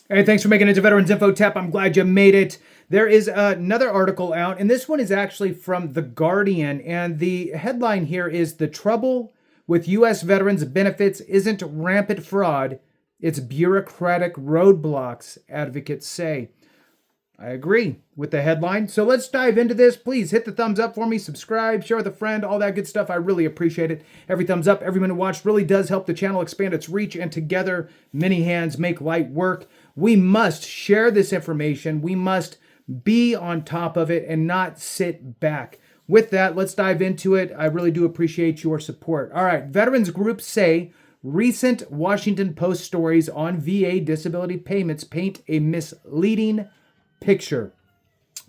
Hey, thanks for making it to Veterans Info Tap. I'm glad you made it. There is another article out, and this one is actually from The Guardian. And the headline here is "The Trouble with U.S. Veterans Benefits Isn't Rampant Fraud, It's Bureaucratic Roadblocks," advocates say. I agree with the headline. So let's dive into this. Please hit the thumbs up for me, subscribe, share with a friend, all that good stuff. I really appreciate it. Every thumbs up, every minute watched really does help the channel expand its reach, and together, many hands make light work. We must share this information. We must be on top of it and not sit back. With that, let's dive into it. I really do appreciate your support. All right, veterans groups say recent Washington Post stories on VA disability payments paint a misleading picture.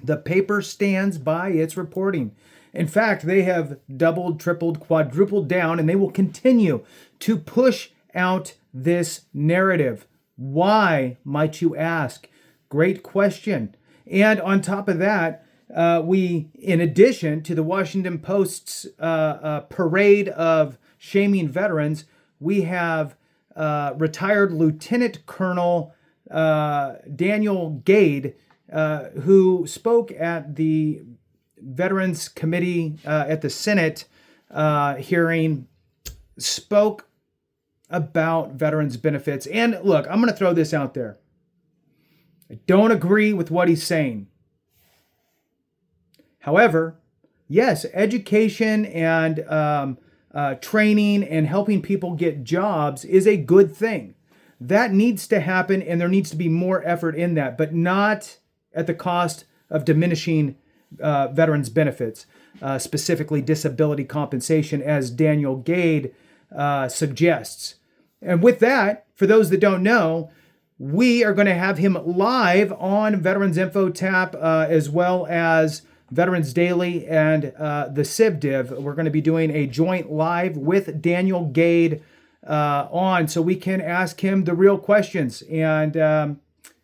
The paper stands by its reporting. In fact, they have doubled, tripled, quadrupled down, and they will continue to push out this narrative. Why, might you ask? Great question. And on top of that, we, in addition to the Washington Post's parade of shaming veterans, we have retired Lieutenant Colonel Daniel Gade, who spoke at the Veterans Committee at the Senate hearing, spoke about veterans benefits. And look, I'm going to throw this out there. I don't agree with what he's saying. However, yes, education and training and helping people get jobs is a good thing. That needs to happen, and there needs to be more effort in that, but not at the cost of diminishing veterans' benefits, specifically disability compensation, as Daniel Gade suggests. And with that, for those that don't know, we are going to have him live on Veterans Info Tap, as well as Veterans Daily and the CivDiv. We're going to be doing a joint live with Daniel Gade on, so we can ask him the real questions and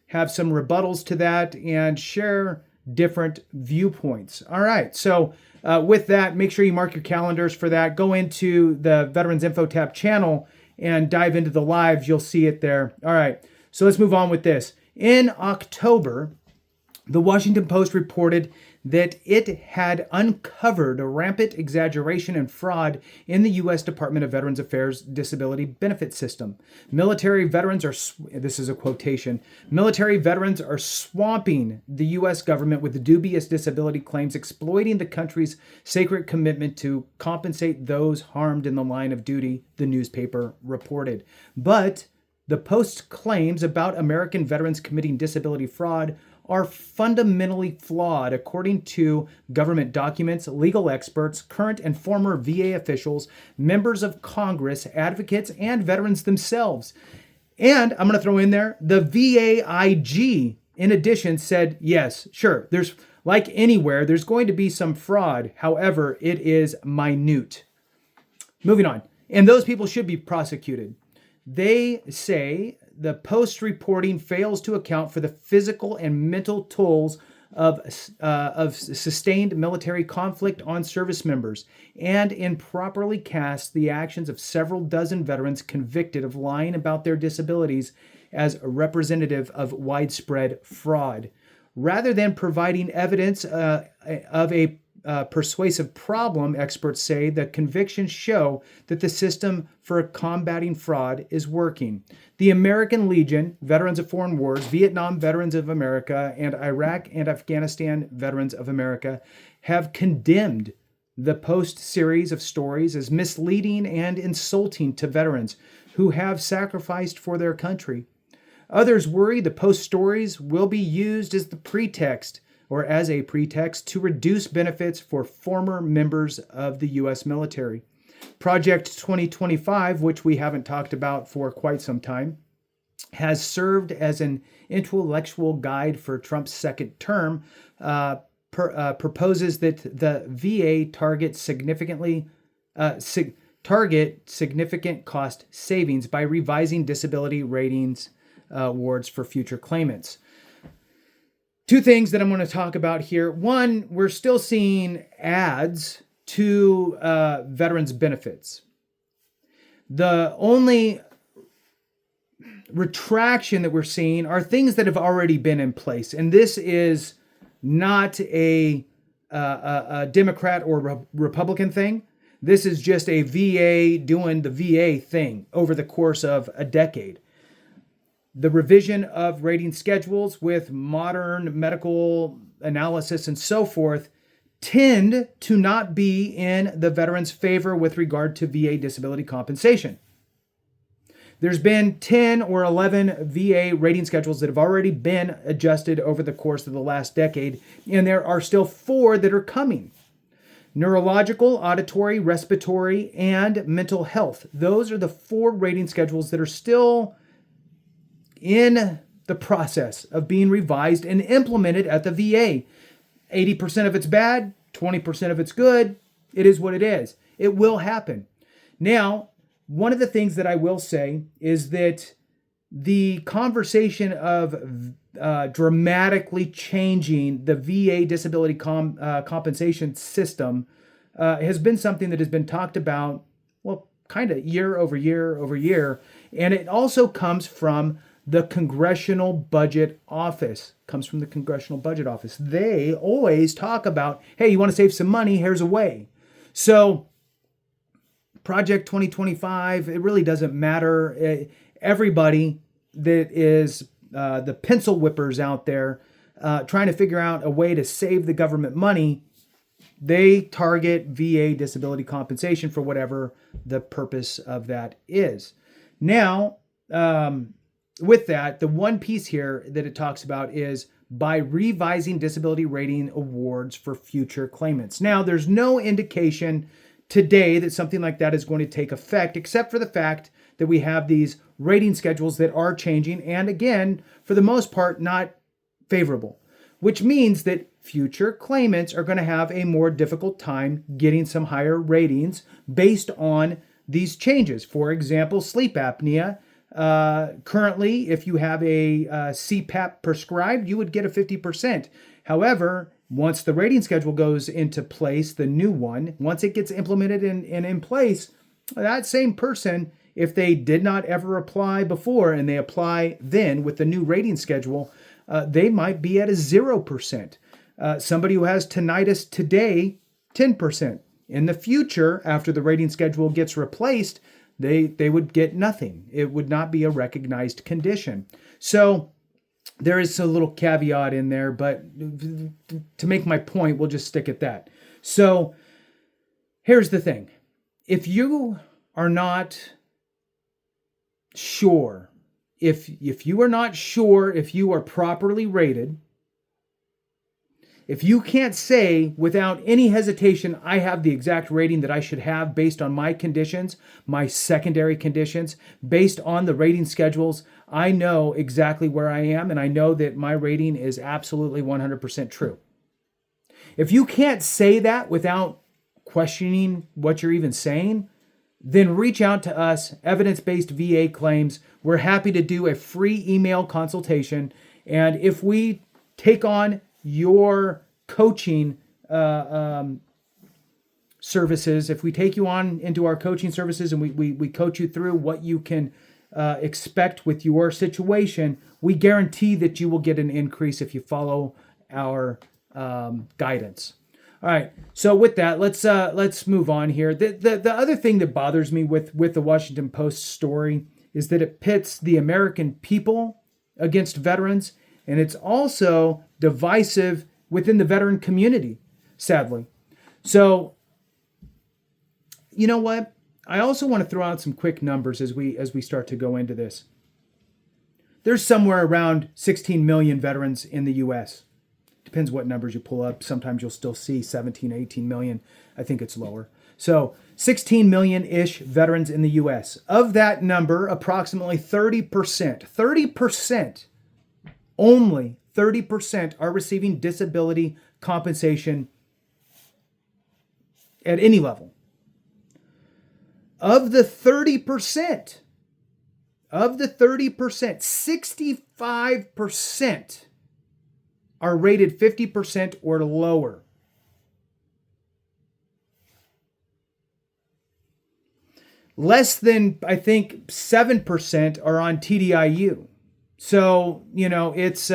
have some rebuttals to that and share different viewpoints. All right, so with that, make sure you mark your calendars for that. Go into the Veterans Info Tap channel and dive into the lives. You'll see it there. All right, so let's move on with this. In October, the Washington Post reported that it had uncovered a rampant exaggeration and fraud in the U.S. Department of Veterans Affairs disability benefit system. Military veterans are, this is a quotation, military veterans are swamping the U.S. government with dubious disability claims, exploiting the country's sacred commitment to compensate those harmed in the line of duty, the newspaper reported. But the Post's claims about American veterans committing disability fraud are fundamentally flawed, according to government documents, legal experts, current and former VA officials, members of Congress, advocates, and veterans themselves. And I'm going to throw in there, the VAIG, in addition, said, yes, sure, there's, like anywhere, there's going to be some fraud. However, it is minute. Moving on. And those people should be prosecuted. They say the Post reporting fails to account for the physical and mental tolls of sustained military conflict on service members, and improperly casts the actions of several dozen veterans convicted of lying about their disabilities as representative of widespread fraud. Rather than providing evidence of a persuasive problem, experts say the convictions show that the system for combating fraud is working. The American Legion, Veterans of Foreign Wars, Vietnam Veterans of America, and Iraq and Afghanistan Veterans of America have condemned the Post series of stories as misleading and insulting to veterans who have sacrificed for their country. Others worry the Post stories will be used as a pretext to reduce benefits for former members of the U.S. military. Project 2025, which we haven't talked about for quite some time, has served as an intellectual guide for Trump's second term, proposes that the VA target significant cost savings by revising disability ratings awards for future claimants. Two things that I'm going to talk about here. One, we're still seeing ads to veterans benefits. The only retraction that we're seeing are things that have already been in place. And this is not a Democrat or Republican thing. This is just a VA doing the VA thing over the course of a decade. The revision of rating schedules with modern medical analysis and so forth tend to not be in the veterans' favor with regard to VA disability compensation. There's been 10 or 11 VA rating schedules that have already been adjusted over the course of the last decade, and there are still 4 that are coming. Neurological, auditory, respiratory, and mental health. Those are the 4 rating schedules that are still in the process of being revised and implemented at the VA. 80% of it's bad, 20% of it's good. It is what it is. It will happen. Now, one of the things that I will say is that the conversation of dramatically changing the VA disability compensation system has been something that has been talked about, well, kind of year over year over year. And it also comes from the Congressional Budget Office. They always talk about, hey, you want to save some money? Here's a way. So Project 2025, it really doesn't matter. Everybody that is the pencil whippers out there trying to figure out a way to save the government money, they target VA disability compensation for whatever the purpose of that is. Now, with that, the one piece here that it talks about is by revising disability rating awards for future claimants. Now, there's no indication today that something like that is going to take effect, except for the fact that we have these rating schedules that are changing, and again, for the most part, not favorable, which means that future claimants are going to have a more difficult time getting some higher ratings based on these changes. For example, sleep apnea. Currently, if you have a CPAP prescribed, you would get a 50%. However, once the rating schedule goes into place, the new one, once it gets implemented and in place, that same person, if they did not ever apply before and they apply then with the new rating schedule, they might be at a 0%. Somebody who has tinnitus today, 10%. In the future, after the rating schedule gets replaced, they would get nothing. It would not be a recognized condition. So there is a little caveat in there, but to make my point, we'll just stick at that. So here's the thing. If you are not sure, if you are not sure if you are properly rated, if you can't say without any hesitation, I have the exact rating that I should have based on my conditions, my secondary conditions, based on the rating schedules, I know exactly where I am, and I know that my rating is absolutely 100% true. If you can't say that without questioning what you're even saying, then reach out to us, Evidence-Based VA Claims. We're happy to do a free email consultation, and if we take on your coaching services, if we take you on into our coaching services and we coach you through what you can expect with your situation, we guarantee that you will get an increase if you follow our guidance. All right. So with that, let's move on here. The other thing that bothers me with the Washington Post story is that it pits the American people against veterans, and it's also divisive within the veteran community, sadly. So, you know what? I also want to throw out some quick numbers as we start to go into this. There's somewhere around 16 million veterans in the U.S. Depends what numbers you pull up. Sometimes you'll still see 17, 18 million. I think it's lower. So 16 million-ish veterans in the U.S. Of that number, approximately 30%, only 30% are receiving disability compensation at any level. Of the 30%, 65% are rated 50% or lower. Less than, I think, 7% are on TDIU. So, it's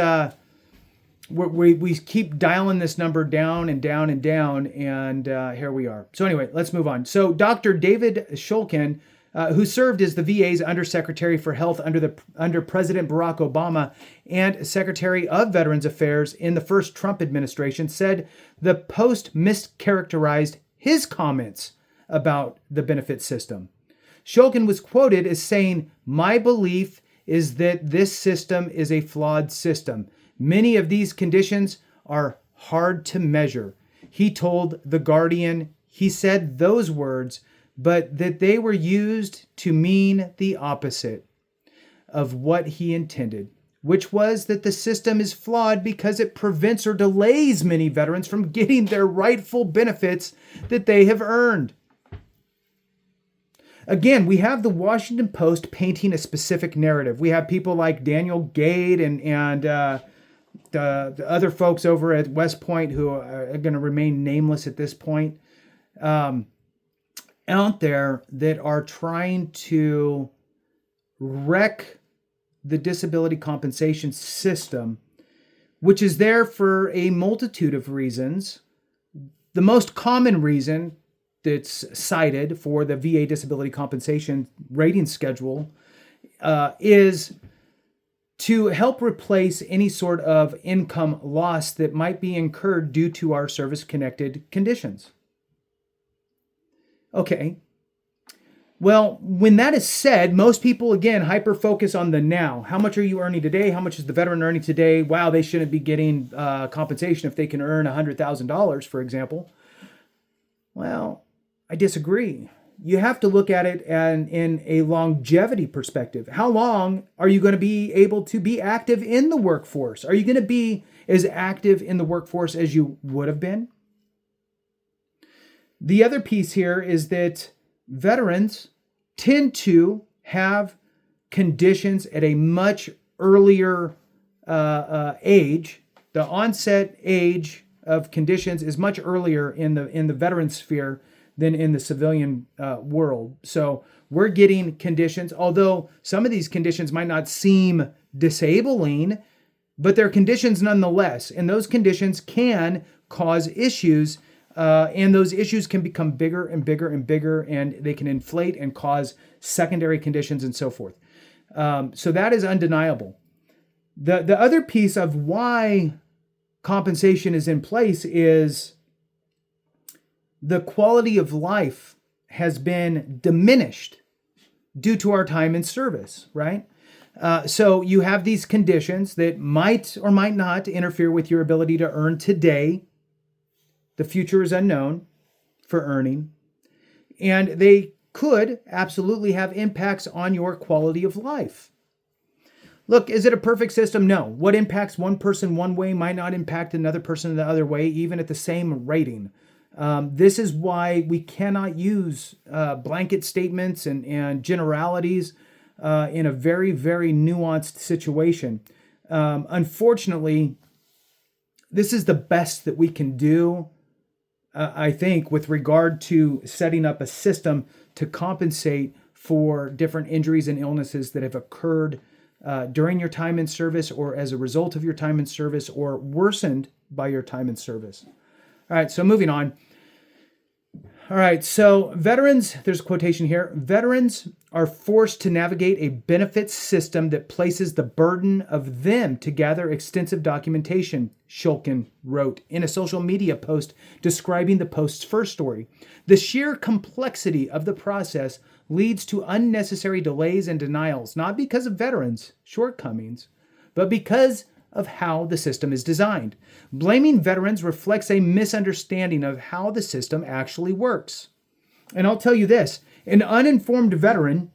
we keep dialing this number down and down and down, and here we are. So anyway, let's move on. So Dr. David Shulkin, who served as the VA's Undersecretary for Health under President Barack Obama and Secretary of Veterans Affairs in the first Trump administration, said the Post mischaracterized his comments about the benefit system. Shulkin was quoted as saying, "My belief is that this system is a flawed system. Many of these conditions are hard to measure." He told The Guardian he said those words, but that they were used to mean the opposite of what he intended, which was that the system is flawed because it prevents or delays many veterans from getting their rightful benefits that they have earned. Again, we have the Washington Post painting a specific narrative. We have people like Daniel Gade and the other folks over at West Point who are going to remain nameless at this point, out there that are trying to wreck the disability compensation system, which is there for a multitude of reasons. The most common reason that's cited for the VA disability compensation rating schedule is to help replace any sort of income loss that might be incurred due to our service-connected conditions. Okay. Well, when that is said, most people, again, hyper-focus on the now. How much are you earning today? How much is the veteran earning today? Wow, they shouldn't be getting compensation if they can earn $100,000, for example. Well, I disagree. You have to look at it in a longevity perspective. How long are you going to be able to be active in the workforce? Are you going to be as active in the workforce as you would have been? The other piece here is that veterans tend to have conditions at a much earlier age. The onset age of conditions is much earlier in the veteran sphere than in the civilian world. So we're getting conditions, although some of these conditions might not seem disabling, but they're conditions nonetheless. And those conditions can cause issues, and those issues can become bigger and bigger and bigger, and they can inflate and cause secondary conditions and so forth. So that is undeniable. The other piece of why compensation is in place is the quality of life has been diminished due to our time in service, right? So you have these conditions that might or might not interfere with your ability to earn today. The future is unknown for earning. And they could absolutely have impacts on your quality of life. Look, is it a perfect system? No. What impacts one person one way might not impact another person the other way, even at the same rating. This is why we cannot use blanket statements and generalities in a very, very nuanced situation. Unfortunately, this is the best that we can do, I think, with regard to setting up a system to compensate for different injuries and illnesses that have occurred during your time in service or as a result of your time in service or worsened by your time in service. All right, so moving on. All right, so veterans, there's a quotation here. Veterans are forced to navigate a benefits system that places the burden of them to gather extensive documentation, Shulkin wrote in a social media post describing the Post's first story. The sheer complexity of the process leads to unnecessary delays and denials, not because of veterans' shortcomings, but because of how the system is designed. Blaming veterans reflects a misunderstanding of how the system actually works. And I'll tell you this, an uninformed veteran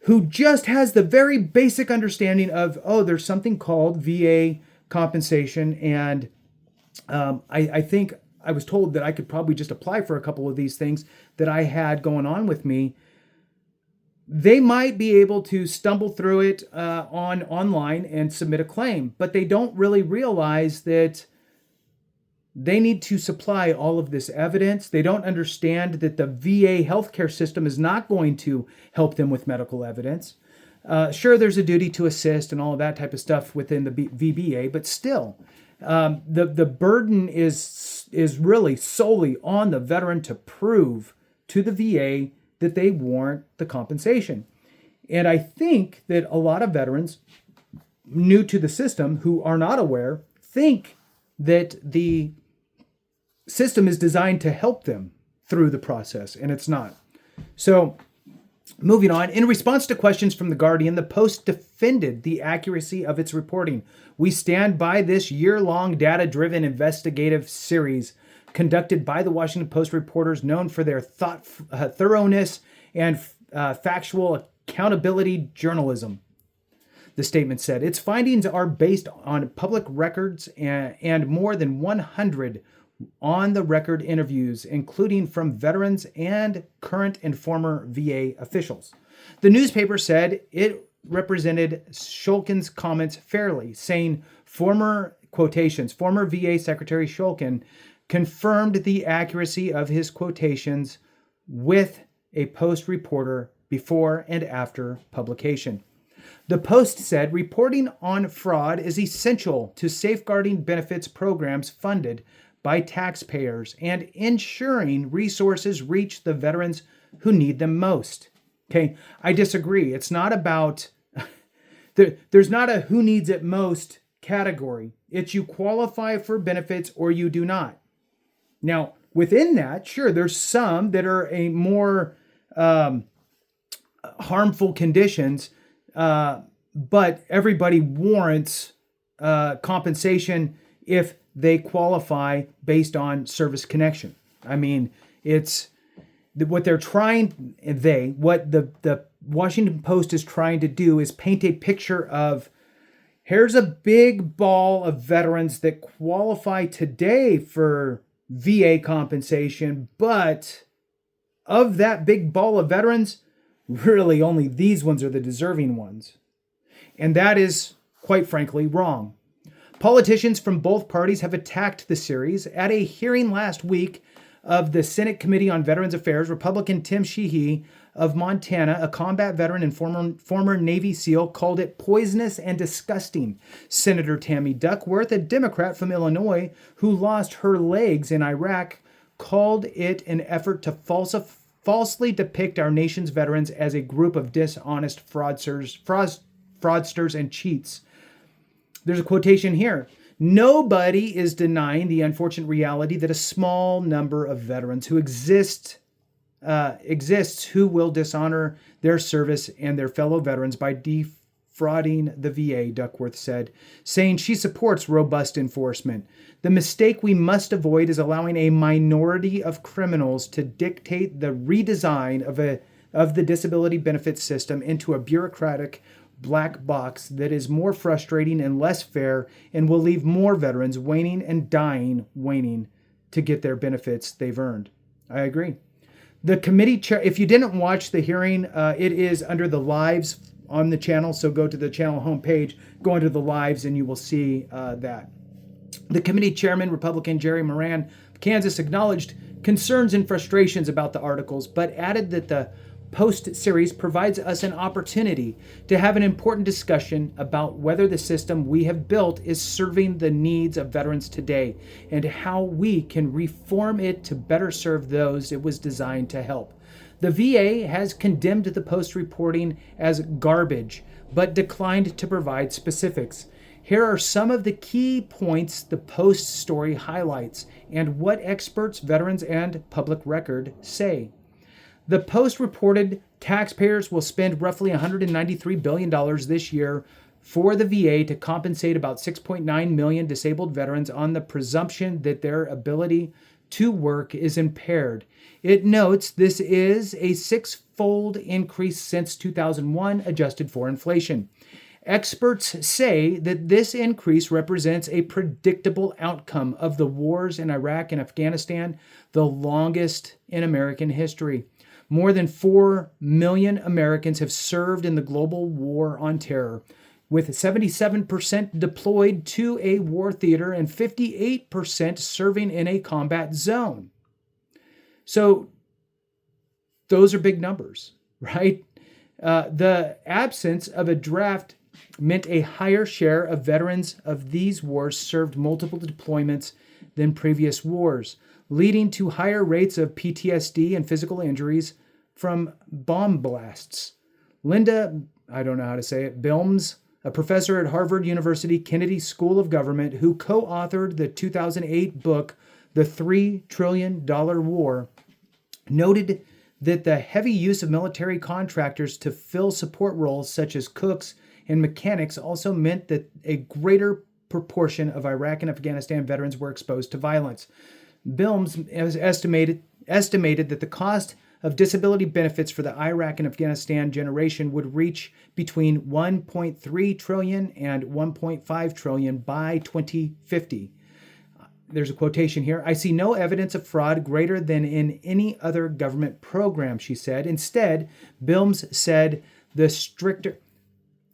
who just has the very basic understanding of, there's something called VA compensation, and I think I was told that I could probably just apply for a couple of these things that I had going on with me. They might be able to stumble through it online and submit a claim, but they don't really realize that They need to supply all of this evidence. They don't understand that the VA healthcare system is not going to help them with medical evidence. Sure, there's a duty to assist and all of that type of stuff within the VBA, but still, the burden is really solely on the veteran to prove to the VA that they warrant the compensation. And I think that a lot of veterans new to the system who are not aware think that the system is designed to help them through the process, and it's not. So, moving on, in response to questions from The Guardian, the Post defended the accuracy of its reporting. We stand by this year-long data-driven investigative series conducted by the Washington Post reporters known for their thoroughness and factual accountability journalism. The statement said its findings are based on public records and more than 100 on-the-record interviews, including from veterans and current and former VA officials. The newspaper said it represented Shulkin's comments fairly, saying former VA Secretary Shulkin confirmed the accuracy of his quotations with a Post reporter before and after publication. The Post said reporting on fraud is essential to safeguarding benefits programs funded by taxpayers and ensuring resources reach the veterans who need them most. Okay, I disagree. It's not about, there's not a who needs it most category. It's you qualify for benefits or you do not. Now, within that, sure, there's some that are a more harmful conditions, but everybody warrants compensation if they qualify based on service connection. I mean, it's what they're trying, what the Washington Post is trying to do is paint a picture of here's a big ball of veterans that qualify today for VA compensation, but of that big ball of veterans, really only these ones are the deserving ones. And that is, quite frankly, wrong. Politicians from both parties have attacked the series. At a hearing last week of the Senate Committee on Veterans Affairs, Republican Tim Sheehy of Montana, a combat veteran and former Navy SEAL, called it poisonous and disgusting. Senator Tammy Duckworth, a Democrat from Illinois who lost her legs in Iraq, called it an effort to falsely depict our nation's veterans as a group of dishonest fraudsters and cheats. There's a quotation here. Nobody is denying the unfortunate reality that a small number of veterans who exists who will dishonor their service and their fellow veterans by defrauding the VA, Duckworth said, saying she supports robust enforcement. The mistake we must avoid is allowing a minority of criminals to dictate the redesign of the disability benefits system into a bureaucratic black box that is more frustrating and less fair and will leave more veterans waiting and dying waiting to get their benefits they've earned. I agree. The committee chair, if you didn't watch the hearing, it is under the lives on the channel. So go to the channel homepage, go under the lives, and you will see that. The committee chairman, Republican Jerry Moran of Kansas, acknowledged concerns and frustrations about the articles, but added that the Post series provides us an opportunity to have an important discussion about whether the system we have built is serving the needs of veterans today and how we can reform it to better serve those it was designed to help. The VA has condemned the Post reporting as garbage, but declined to provide specifics. Here are some of the key points the Post story highlights and what experts, veterans, and public record say. The Post reported taxpayers will spend roughly $193 billion this year for the VA to compensate about 6.9 million disabled veterans on the presumption that their ability to work is impaired. It notes this is a six-fold increase since 2001, adjusted for inflation. Experts say that this increase represents a predictable outcome of the wars in Iraq and Afghanistan, the longest in American history. More than 4 million Americans have served in the global war on terror. with 77% deployed to a war theater and 58% serving in a combat zone. So those are big numbers, right? The absence of a draft meant a higher share of veterans of these wars served multiple deployments than previous wars, leading to higher rates of PTSD and physical injuries from bomb blasts. Linda, I don't know how to say it, Bilmes, a professor at Harvard University Kennedy School of Government who co-authored the 2008 book, The $3 Trillion War, noted that the heavy use of military contractors to fill support roles such as cooks and mechanics also meant that a greater proportion of Iraq and Afghanistan veterans were exposed to violence. Bilmes has estimated that the cost of disability benefits for the Iraq and Afghanistan generation would reach between 1.3 trillion and 1.5 trillion by 2050. There's a quotation here. "I see no evidence of fraud greater than in any other government program," she said. Instead, Bilmes said the stricter...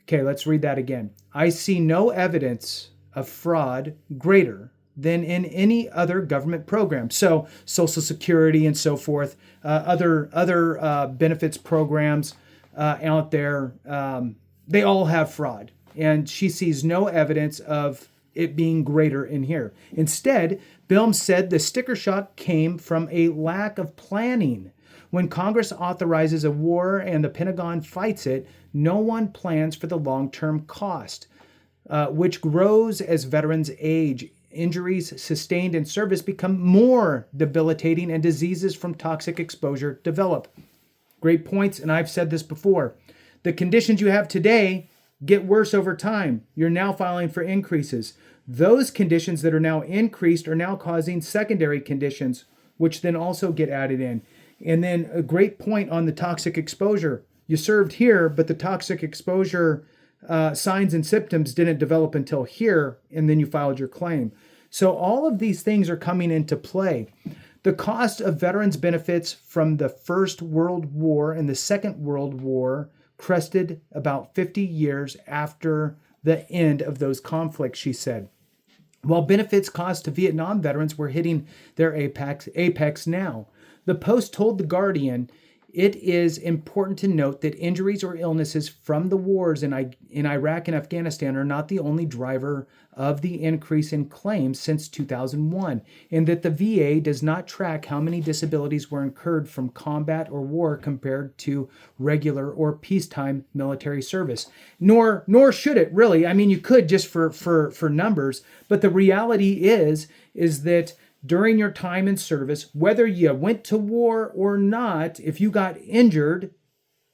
Okay, let's read that again. "I see no evidence of fraud greater than in any other government program." So Social Security and so forth, other benefits programs out there, they all have fraud. And she sees no evidence of it being greater in here. Instead, Bilmes said the sticker shock came from a lack of planning. When Congress authorizes a war and the Pentagon fights it, no one plans for the long-term cost, which grows as veterans age. Injuries sustained in service become more debilitating and diseases from toxic exposure develop. Great points, and I've said this before. The conditions you have today get worse over time. You're now filing for increases. Those conditions that are now increased are now causing secondary conditions, which then also get added in. And then a great point on the toxic exposure. You served here, but the toxic exposure signs and symptoms didn't develop until here, and then you filed your claim. So all of these things are coming into play. The cost of veterans benefits from the First World War and the Second World War crested about 50 years after the end of those conflicts, she said. While benefits cost to Vietnam veterans were hitting their apex now. The Post told The Guardian, "It is important to note that injuries or illnesses from the wars in Iraq and Afghanistan are not the only driver of the increase in claims since 2001, and that the VA does not track how many disabilities were incurred from combat or war compared to regular or peacetime military service. Nor should it really. I mean, you could just for numbers, but the reality is that during your time in service, whether you went to war or not, if you got injured,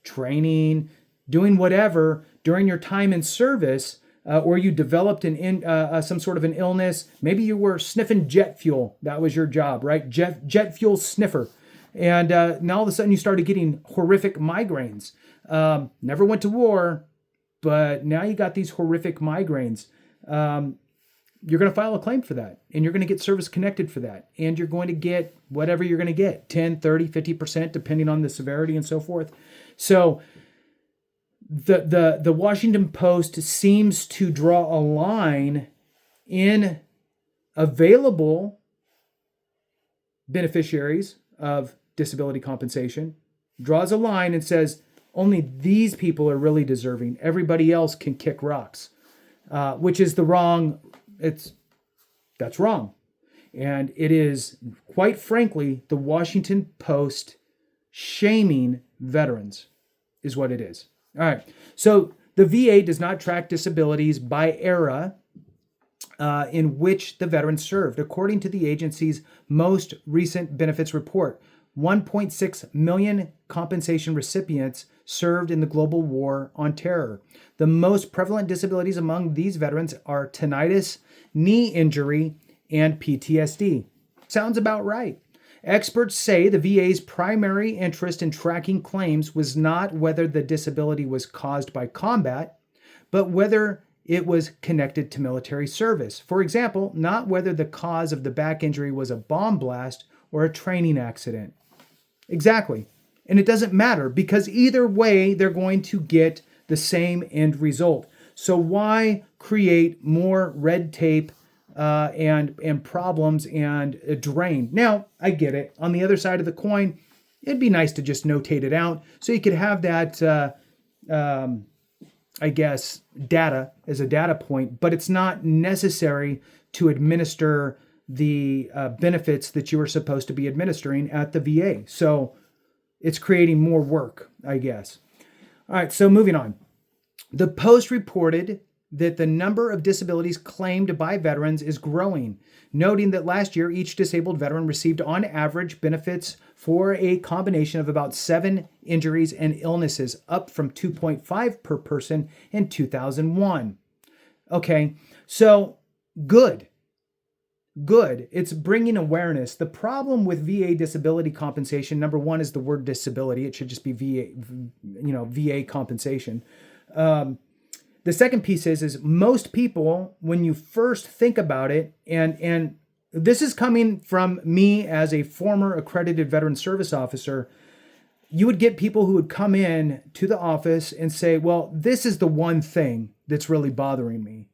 training, doing whatever during your time in service, or you developed some sort of an illness, maybe you were sniffing jet fuel. That was your job, right? Jet fuel sniffer. And now all of a sudden you started getting horrific migraines. Never went to war, but now you got these horrific migraines. You're going to file a claim for that, and you're going to get service connected for that, and you're going to get whatever you're going to get, 10, 30, 50%, depending on the severity and so forth. So the Washington Post seems to draw a line in available beneficiaries of disability compensation, draws a line and says, only these people are really deserving. Everybody else can kick rocks, which is that's wrong. And it is, quite frankly, the Washington Post shaming veterans is what it is. All right. So the VA does not track disabilities by era in which the veteran served. According to the agency's most recent benefits report, 1.6 million compensation recipients served in the global war on terror. The most prevalent disabilities among these veterans are tinnitus, knee injury, and PTSD. Sounds about right. Experts say the VA's primary interest in tracking claims was not whether the disability was caused by combat, but whether it was connected to military service. For example, not whether the cause of the back injury was a bomb blast or a training accident. Exactly. And it doesn't matter because either way, they're going to get the same end result. So why create more red tape and problems and a drain? Now, I get it. On the other side of the coin, it'd be nice to just notate it out so you could have that, I guess, data as a data point, but it's not necessary to administer the benefits that you are supposed to be administering at the VA. So it's creating more work, I guess. All right, so moving on. The Post reported that the number of disabilities claimed by veterans is growing, noting that last year each disabled veteran received on average benefits for a combination of about 7 injuries and illnesses, up from 2.5 per person in 2001. Okay, so good. It's bringing awareness. The problem with VA disability compensation, number one, is the word disability. It should just be VA compensation. The second piece is most people, when you first think about it, and this is coming from me as a former accredited veteran service officer, you would get people who would come in to the office and say, well, this is the one thing that's really bothering me.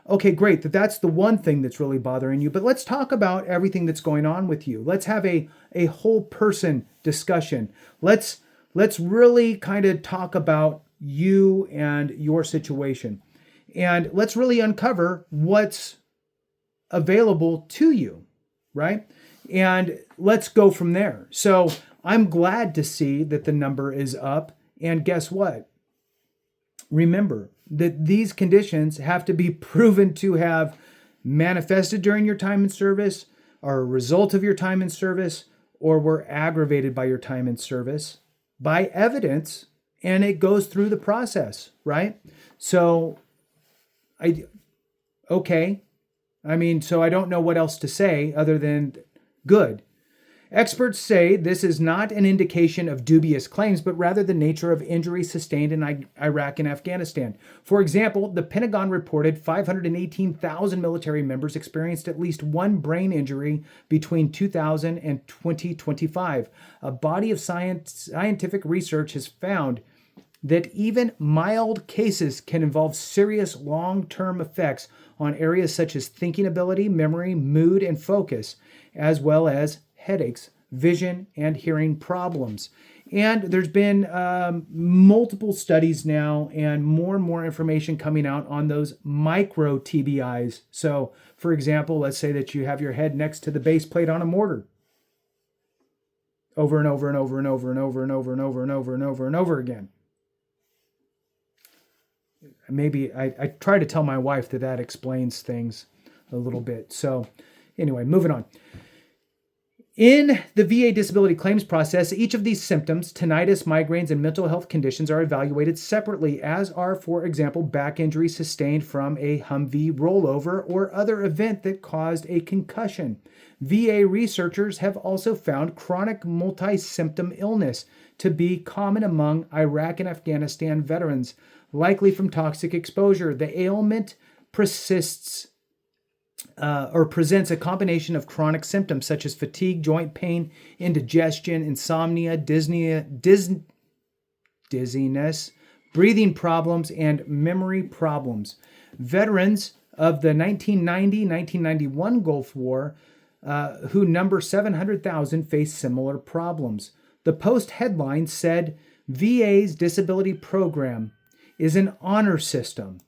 Okay, great, that's the one thing that's really bothering you, but let's talk about everything that's going on with you. Let's have a whole person discussion. Let's really kind of talk about you and your situation. And let's really uncover what's available to you, right? And let's go from there. So I'm glad to see that the number is up. And guess what? Remember that these conditions have to be proven to have manifested during your time in service, are a result of your time in service, or were aggravated by your time in service by evidence. And it goes through the process, right? So, I don't know what else to say other than good. Experts say this is not an indication of dubious claims, but rather the nature of injuries sustained in Iraq and Afghanistan. For example, the Pentagon reported 518,000 military members experienced at least one brain injury between 2000 and 2025. A body of scientific research has found that even mild cases can involve serious long-term effects on areas such as thinking ability, memory, mood, and focus, as well as headaches, vision, and hearing problems. And there's been multiple studies now and more information coming out on those micro TBIs. So, for example, let's say that you have your head next to the base plate on a mortar. Over and over and over and over and over and over and over and over and over and over again. Maybe I try to tell my wife that explains things a little bit. So anyway, moving on. In the VA disability claims process, each of these symptoms, tinnitus, migraines, and mental health conditions are evaluated separately, as are, for example, back injury sustained from a Humvee rollover or other event that caused a concussion. VA researchers have also found chronic multi-symptom illness to be common among Iraq and Afghanistan veterans, likely from toxic exposure. The ailment presents a combination of chronic symptoms such as fatigue, joint pain, indigestion, insomnia, dizziness, breathing problems, and memory problems. Veterans of the 1990-1991 Gulf War, who number 700,000, face similar problems. The Post headline said, VA's disability program is an honor system.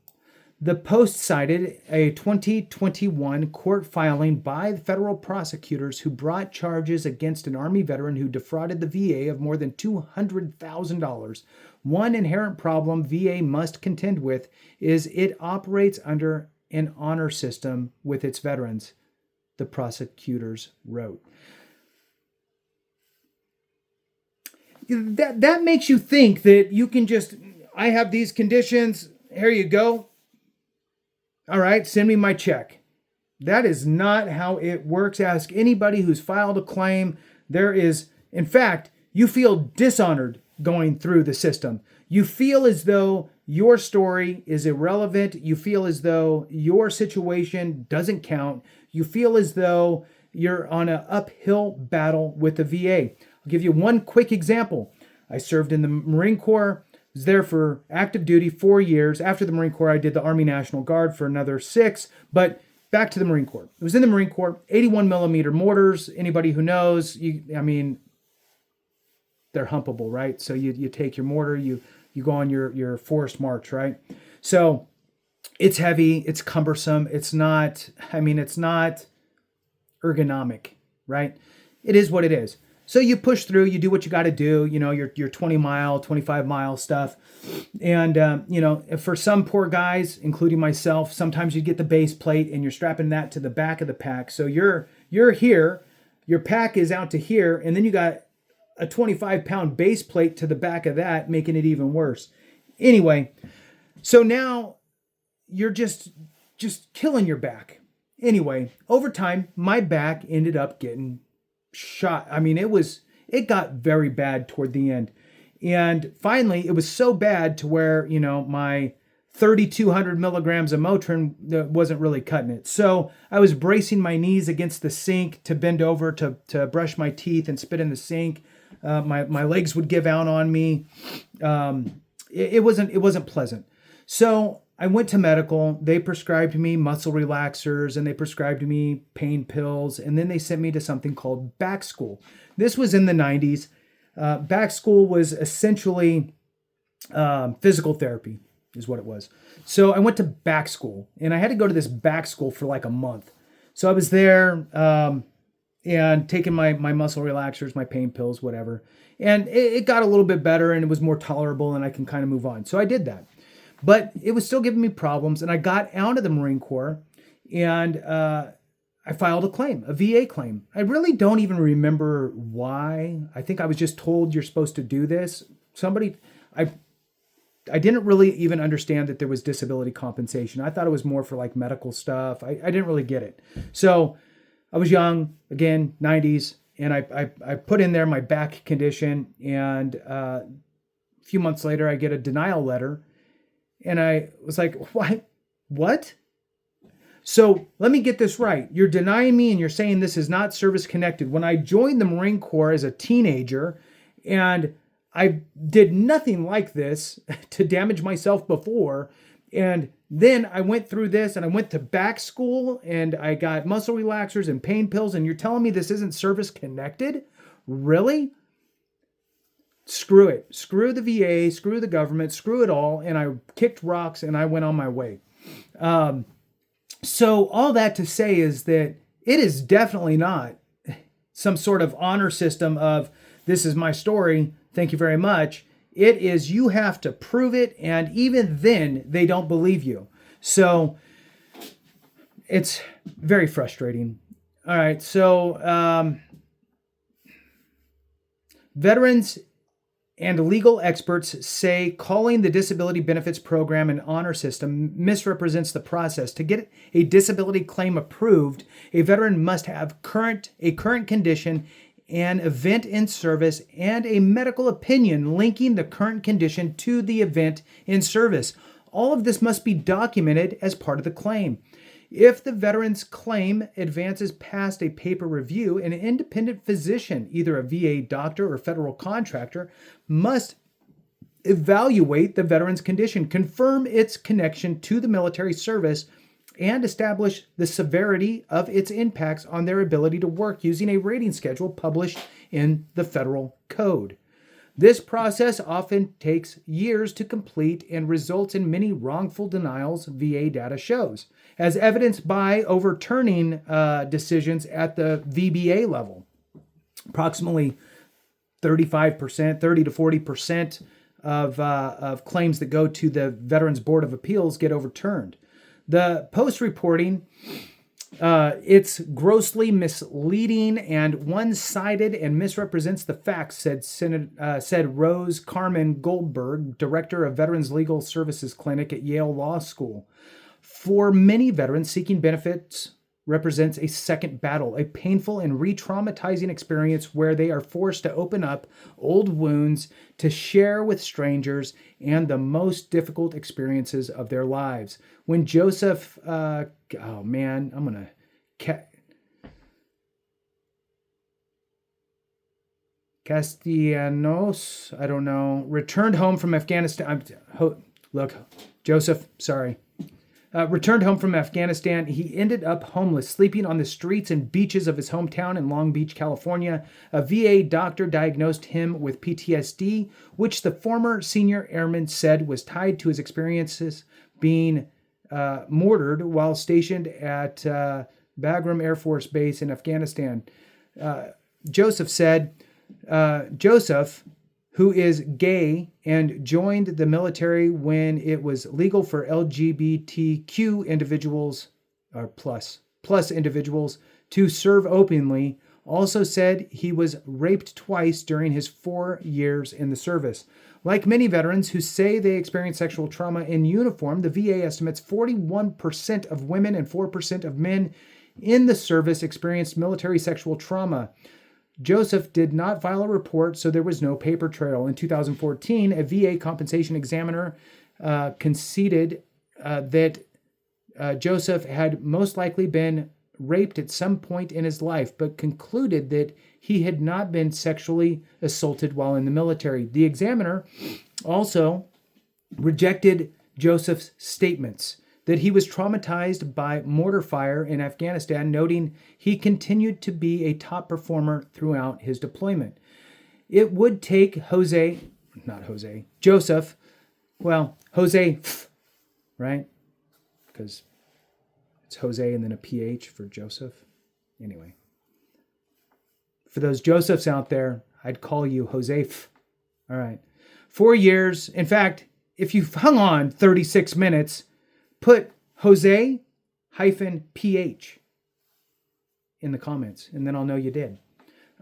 The Post cited a 2021 court filing by federal prosecutors who brought charges against an Army veteran who defrauded the VA of more than $200,000. One inherent problem VA must contend with is it operates under an honor system with its veterans, the prosecutors wrote. That makes you think that you can just, I have these conditions, here you go. All right, send me my check. That is not how it works. Ask anybody who's filed a claim. In fact, you feel dishonored going through the system. You feel as though your story is irrelevant. You feel as though your situation doesn't count. You feel as though you're on an uphill battle with the VA. I'll give you one quick example. I served in the Marine Corps. Was there for active duty 4 years. After the Marine Corps, I did the Army National Guard for another 6, but back to the Marine Corps. It was in the Marine Corps, 81 millimeter mortars. Anybody who knows, they're humpable, right? So you take your mortar, you go on your forced march, right? So it's heavy, it's cumbersome, it's not ergonomic, right? It is what it is. So you push through, you do what you got to do, your 20 mile, 25 mile stuff. And, for some poor guys, including myself, sometimes you get the base plate and you're strapping that to the back of the pack. So you're here, your pack is out to here, and then you got a 25-pound base plate to the back of that, making it even worse. Anyway, so now you're just killing your back. Anyway, over time, my back ended up getting shot. It got very bad toward the end. And finally, it was so bad to where, my 3,200 milligrams of Motrin wasn't really cutting it. So I was bracing my knees against the sink to bend over to brush my teeth and spit in the sink. My legs would give out on me. It wasn't pleasant. So I went to medical. They prescribed me muscle relaxers and they prescribed me pain pills. And then they sent me to something called back school. This was in the 90s. Back school was essentially physical therapy is what it was. So I went to back school and I had to go to this back school for like a month. So I was there and taking my muscle relaxers, my pain pills, whatever. And it got a little bit better and it was more tolerable and I can kind of move on. So I did that. But it was still giving me problems, and I got out of the Marine Corps, and I filed a claim, a VA claim. I really don't even remember why. I think I was just told you're supposed to do this. I didn't really even understand that there was disability compensation. I thought it was more for like medical stuff. I didn't really get it. So I was young, again, 90s, and I put in there my back condition, and a few months later, I get a denial letter. And I was like, what? So let me get this right. You're denying me and you're saying this is not service connected. When I joined the Marine Corps as a teenager and I did nothing like this to damage myself before. And then I went through this and I went to back school and I got muscle relaxers and pain pills. And you're telling me this isn't service connected? Really? Screw it. Screw the VA, screw the government, screw it all. And I kicked rocks and I went on my way. So all that to say is that it is definitely not some sort of honor system of this is my story. Thank you very much. It is you have to prove it. And even then they don't believe you. So it's very frustrating. All right. So veterans and legal experts say calling the disability benefits program an honor system misrepresents the process. To get a disability claim approved, a veteran must have a current condition, an event in service, and a medical opinion linking the current condition to the event in service. All of this must be documented as part of the claim. If the veteran's claim advances past a paper review, an independent physician, either a VA doctor or federal contractor, must evaluate the veteran's condition, confirm its connection to the military service, and establish the severity of its impacts on their ability to work using a rating schedule published in the federal code. This process often takes years to complete and results in many wrongful denials, VA data shows, as evidenced by overturning decisions at the VBA level. Approximately 35%, 30 to 40% of claims that go to the Veterans Board of Appeals get overturned. The post-reporting, it's grossly misleading and one-sided and misrepresents the facts, said Rose Carmen Goldberg, director of Veterans Legal Services Clinic at Yale Law School. For many veterans, seeking benefits represents a second battle, a painful and re-traumatizing experience where they are forced to open up old wounds to share with strangers and the most difficult experiences of their lives. When Joseph, Castellanos, I don't know, returned home from Afghanistan. Joseph, sorry. Returned home from Afghanistan. He ended up homeless, sleeping on the streets and beaches of his hometown in Long Beach, California. A VA doctor diagnosed him with PTSD, which the former senior airman said was tied to his experiences being mortared while stationed at Bagram Air Force Base in Afghanistan. Joseph said, Joseph, who is gay and joined the military when it was legal for LGBTQ individuals, or plus individuals, to serve openly, also said he was raped twice during his 4 years in the service. Like many veterans who say they experienced sexual trauma in uniform, the VA estimates 41% of women and 4% of men in the service experienced military sexual trauma. Joseph did not file a report, so there was no paper trail. In 2014, a VA compensation examiner conceded that Joseph had most likely been raped at some point in his life, but concluded that he had not been sexually assaulted while in the military. The examiner also rejected Joseph's statements that he was traumatized by mortar fire in Afghanistan, noting he continued to be a top performer throughout his deployment. It would take Joseph, right? Because it's Jose and then a PH for Joseph. Anyway, for those Josephs out there, I'd call you Joseph. All right. 4 years. In fact, if you've hung on 36 minutes, put Jose-PH in the comments, and then I'll know you did.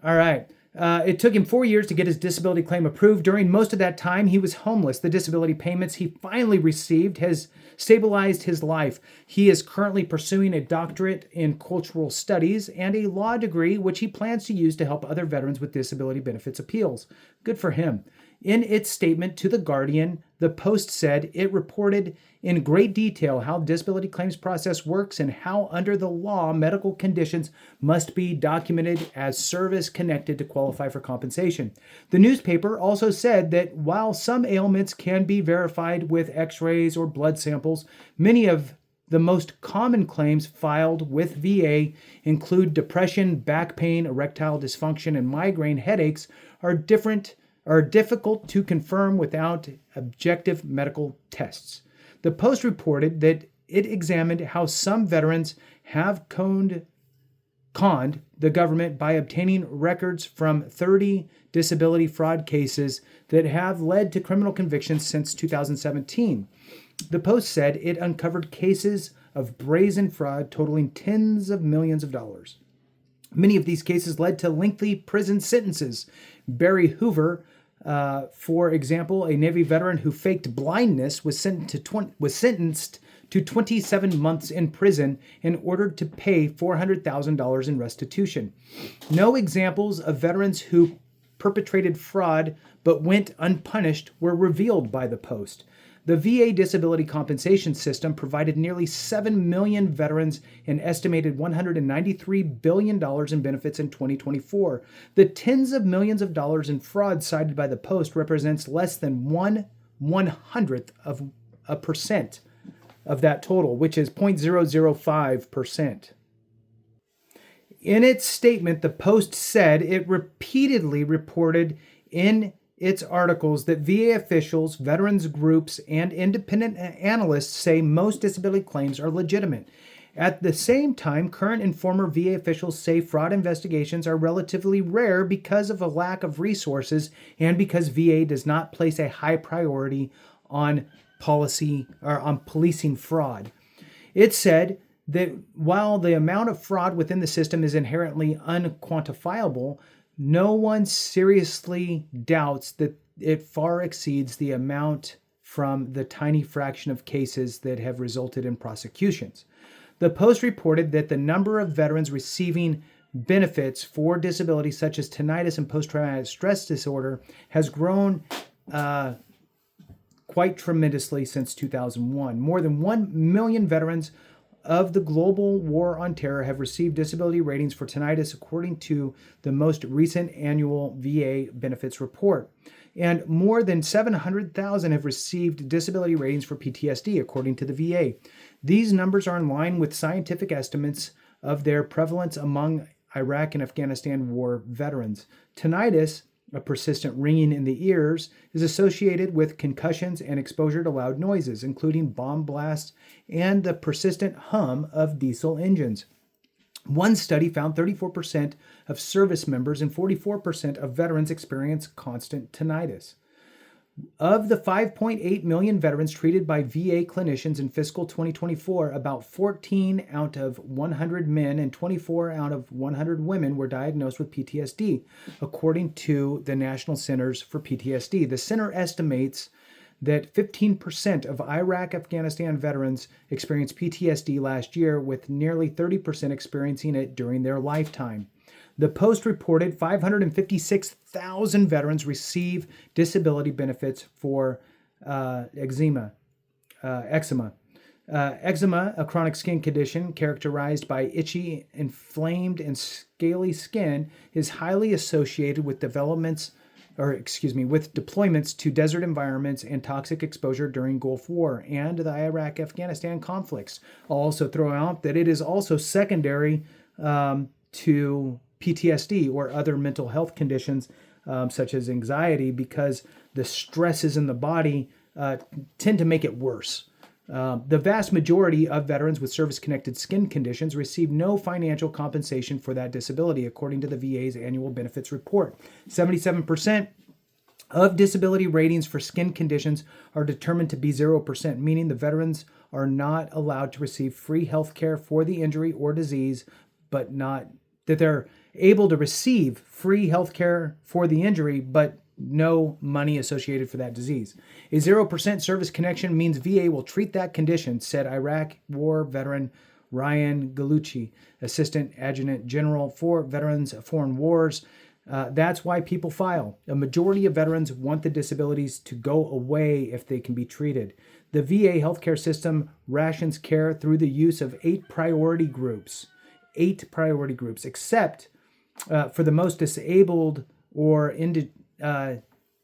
All right. It took him 4 years to get his disability claim approved. During most of that time, he was homeless. The disability payments he finally received has stabilized his life. He is currently pursuing a doctorate in cultural studies and a law degree, which he plans to use to help other veterans with disability benefits appeals. Good for him. In its statement to The Guardian, the Post said it reported in great detail how the disability claims process works and how, under the law, medical conditions must be documented as service connected to qualify for compensation. The newspaper also said that while some ailments can be verified with x-rays or blood samples, many of the most common claims filed with VA include depression, back pain, erectile dysfunction, and migraine headaches are difficult to confirm without objective medical tests. The Post reported that it examined how some veterans have conned the government by obtaining records from 30 disability fraud cases that have led to criminal convictions since 2017. The Post said it uncovered cases of brazen fraud totaling tens of millions of dollars. Many of these cases led to lengthy prison sentences. Barry Hoover, for example, a Navy veteran who faked blindness, was sentenced to 27 months in prison and ordered to pay $400,000 in restitution. No examples of veterans who perpetrated fraud but went unpunished were revealed by the Post. The VA disability compensation system provided nearly 7 million veterans an estimated $193 billion in benefits in 2024. The tens of millions of dollars in fraud cited by the Post represents less than 1/100th of a percent of that total, which is 0.005%. In its statement, the Post said it repeatedly reported in its articles that VA officials, veterans groups, and independent analysts say most disability claims are legitimate. At the same time, current and former VA officials say fraud investigations are relatively rare because of a lack of resources and because VA does not place a high priority on policing fraud. It said that while the amount of fraud within the system is inherently unquantifiable, no one seriously doubts that it far exceeds the amount from the tiny fraction of cases that have resulted in prosecutions. The Post reported that the number of veterans receiving benefits for disabilities such as tinnitus and post-traumatic stress disorder has grown quite tremendously since 2001. More than 1 million veterans of the global war on terror have received disability ratings for tinnitus according to the most recent annual VA benefits report. And more than 700,000 have received disability ratings for PTSD according to the VA. These numbers are in line with scientific estimates of their prevalence among Iraq and Afghanistan war veterans. Tinnitus, a persistent ringing in the ears, is associated with concussions and exposure to loud noises, including bomb blasts and the persistent hum of diesel engines. One study found 34% of service members and 44% of veterans experience constant tinnitus. Of the 5.8 million veterans treated by VA clinicians in fiscal 2024, about 14 out of 100 men and 24 out of 100 women were diagnosed with PTSD, according to the National Centers for PTSD. The center estimates that 15% of Iraq-Afghanistan veterans experienced PTSD last year, with nearly 30% experiencing it during their lifetime. The Post reported 556,000 veterans receive disability benefits for eczema. Eczema, a chronic skin condition characterized by itchy, inflamed, and scaly skin, is highly associated with deployments to desert environments and toxic exposure during Gulf War and the Iraq-Afghanistan conflicts. I'll also throw out that it is also secondary to PTSD or other mental health conditions such as anxiety, because the stresses in the body tend to make it worse. The vast majority of veterans with service-connected skin conditions receive no financial compensation for that disability, according to the VA's annual benefits report. 77% of disability ratings for skin conditions are determined to be 0%, meaning the veterans are not allowed to receive free health care for the injury or disease, but not that they're able to receive free health care for the injury, but no money associated for that disease. A 0% service connection means VA will treat that condition, said Iraq War veteran Ryan Gallucci, Assistant Adjutant General for Veterans of Foreign Wars. That's why people file. A majority of veterans want the disabilities to go away if they can be treated. The VA healthcare system rations care through the use of 8 priority groups, except for the most disabled or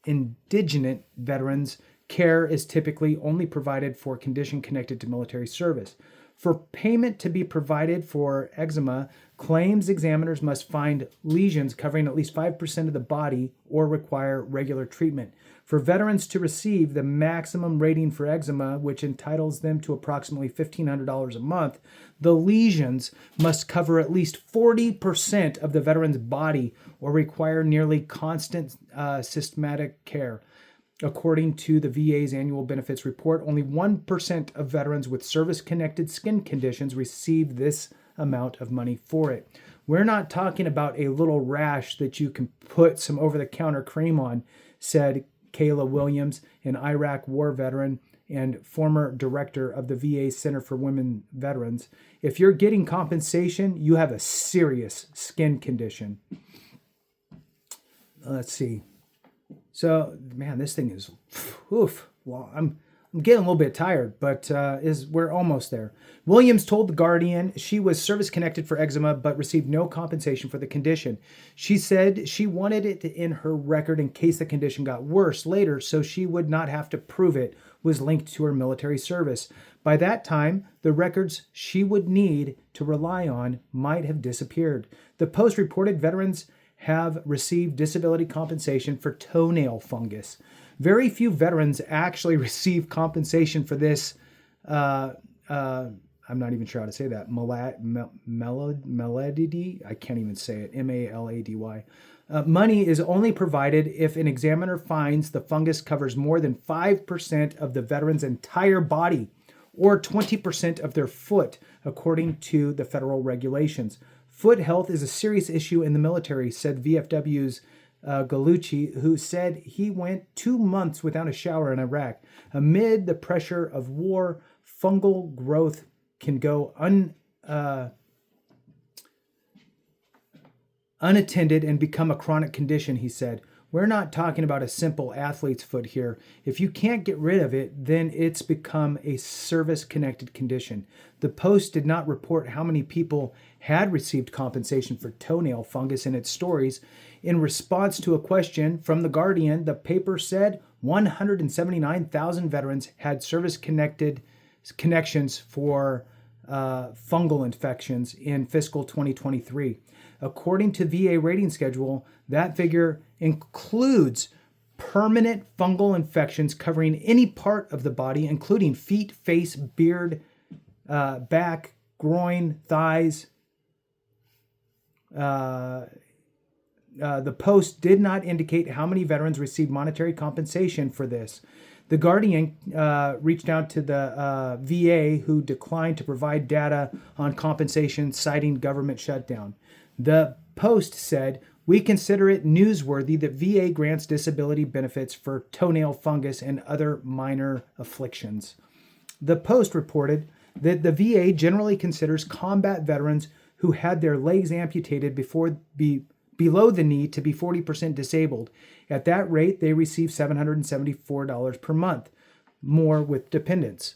indigent veterans. Care is typically only provided for condition connected to military service. For payment to be provided for eczema, claims examiners must find lesions covering at least 5% of the body or require regular treatment. For veterans to receive the maximum rating for eczema, which entitles them to approximately $1,500 a month, the lesions must cover at least 40% of the veteran's body or require nearly constant systematic care. According to the VA's annual benefits report, only 1% of veterans with service-connected skin conditions receive this amount of money for it. We're not talking about a little rash that you can put some over-the-counter cream on, said Kayla Williams, an Iraq war veteran and former director of the VA Center for Women Veterans. If you're getting compensation, you have a serious skin condition. Let's see. So, man, this thing is, well, I'm getting a little bit tired, but we're almost there. Williams told The Guardian she was service-connected for eczema, but received no compensation for the condition. She said she wanted it in her record in case the condition got worse later, so she would not have to prove it was linked to her military service. By that time, the records she would need to rely on might have disappeared. The Post reported veterans have received disability compensation for toenail fungus. Very few veterans actually receive compensation for this. I'm not even sure how to say that. Malady? I can't even say it. Malady. Money is only provided if an examiner finds the fungus covers more than 5% of the veteran's entire body or 20% of their foot, according to the federal regulations. Foot health is a serious issue in the military, said VFW's Gallucci, who said he went 2 months without a shower in Iraq. Amid the pressure of war, fungal growth can go unattended and become a chronic condition, he said. We're not talking about a simple athlete's foot here. If you can't get rid of it, then it's become a service-connected condition. The Post did not report how many people had received compensation for toenail fungus in its stories. In response to a question from The Guardian, the paper said 179,000 veterans had service-connected connections for fungal infections in fiscal 2023. According to VA rating schedule, that figure includes permanent fungal infections covering any part of the body, including feet, face, beard, back, groin, thighs. The Post did not indicate how many veterans received monetary compensation for this. The Guardian reached out to the VA, who declined to provide data on compensation, citing government shutdown. The Post said, "We consider it newsworthy that VA grants disability benefits for toenail fungus and other minor afflictions." The Post reported that the VA generally considers combat veterans who had their legs amputated below the knee to be 40% disabled. At that rate, they receive $774 per month, more with dependents.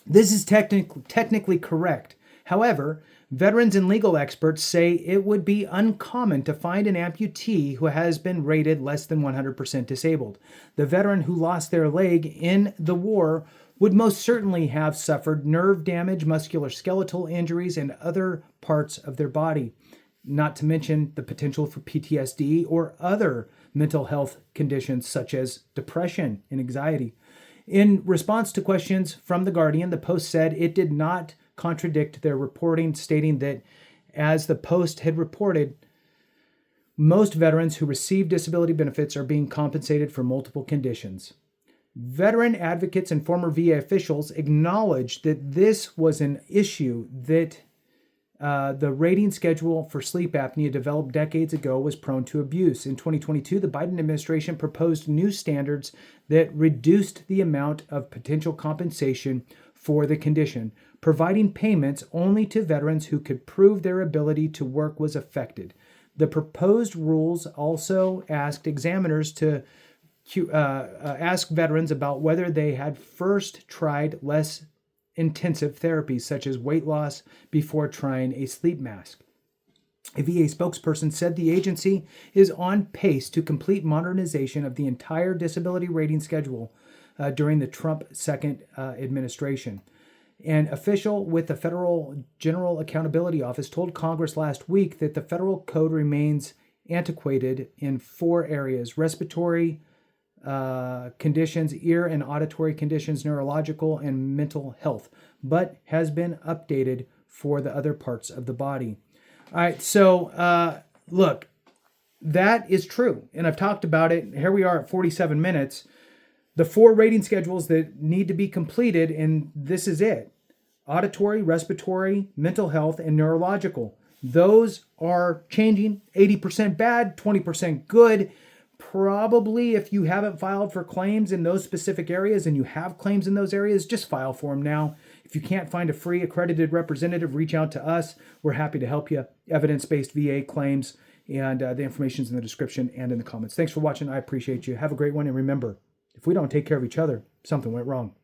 This is technically correct. However, veterans and legal experts say it would be uncommon to find an amputee who has been rated less than 100% disabled. The veteran who lost their leg in the war would most certainly have suffered nerve damage, musculoskeletal injuries, and other parts of their body, not to mention the potential for PTSD or other mental health conditions such as depression and anxiety. In response to questions from The Guardian, the Post said it did not contradict their reporting, stating that, as the Post had reported, most veterans who receive disability benefits are being compensated for multiple conditions. Veteran advocates and former VA officials acknowledged that this was an issue that the rating schedule for sleep apnea developed decades ago was prone to abuse. In 2022, the Biden administration proposed new standards that reduced the amount of potential compensation for the condition, providing payments only to veterans who could prove their ability to work was affected. The proposed rules also asked examiners to ask veterans about whether they had first tried less intensive therapies such as weight loss before trying a sleep mask. A VA spokesperson said the agency is on pace to complete modernization of the entire disability rating schedule during the Trump second administration. An official with the Federal General Accountability Office told Congress last week that the federal code remains antiquated in 4 areas: respiratory conditions, ear and auditory conditions, neurological, and mental health, but has been updated for the other parts of the body. All right, so look, that is true, and I've talked about it. Here we are at 47 minutes. The 4 rating schedules that need to be completed, and this is it: auditory, respiratory, mental health, and neurological. Those are changing. 80% bad, 20% good. Probably if you haven't filed for claims in those specific areas and you have claims in those areas, just file for them now. If you can't find a free accredited representative, reach out to us. We're happy to help you. Evidence-based VA claims, and the information is in the description and in the comments. Thanks for watching. I appreciate you. Have a great one. And remember, if we don't take care of each other, something went wrong.